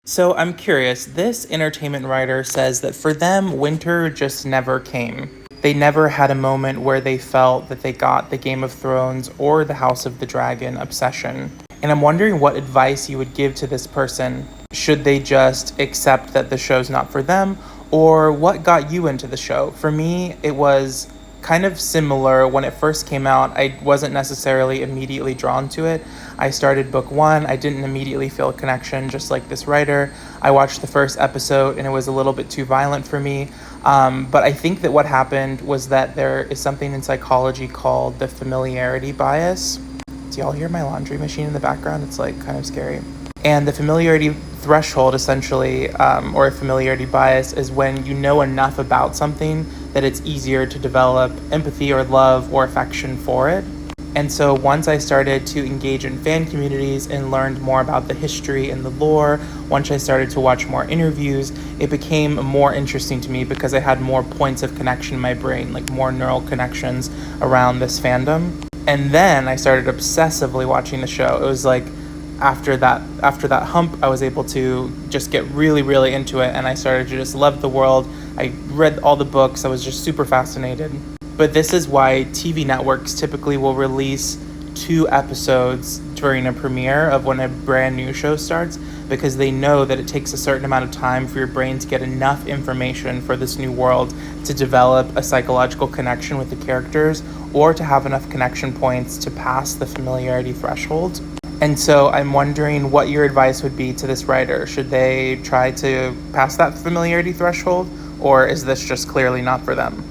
So I'm curious, this entertainment writer says that for them, winter just never came. They never had a moment where they felt that they got the Game of Thrones or the House of the Dragon obsession. And I'm wondering what advice you would give to this person. Should they just accept that the show's not for them? Or what got you into the show? For me, it was kind of similar. When it first came out, I wasn't necessarily immediately drawn to it. I started book one. I didn't immediately feel a connection, just like this writer. I watched the first episode and it was a little bit too violent for me. But I think that what happened was that there is something in psychology called the familiarity bias. Do y'all hear my laundry machine in the background? It's like kind of scary. And the familiarity threshold, essentially, or a familiarity bias, is when you know enough about something that it's easier to develop empathy or love or affection for it. And so once I started to engage in fan communities and learned more about the history and the lore, once I started to watch more interviews, it became more interesting to me because I had more points of connection in my brain, like more neural connections around this fandom. And then I started obsessively watching the show. It was like after that hump, I was able to just get really, really into it, and I started to just love the world. I read all the books. I was just super fascinated. But this is why TV networks typically will release 2 episodes during a premiere of when a brand new show starts, because they know that it takes a certain amount of time for your brain to get enough information for this new world to develop a psychological connection with the characters, or to have enough connection points to pass the familiarity threshold. And so I'm wondering what your advice would be to this writer. Should they try to pass that familiarity threshold, or is this just clearly not for them?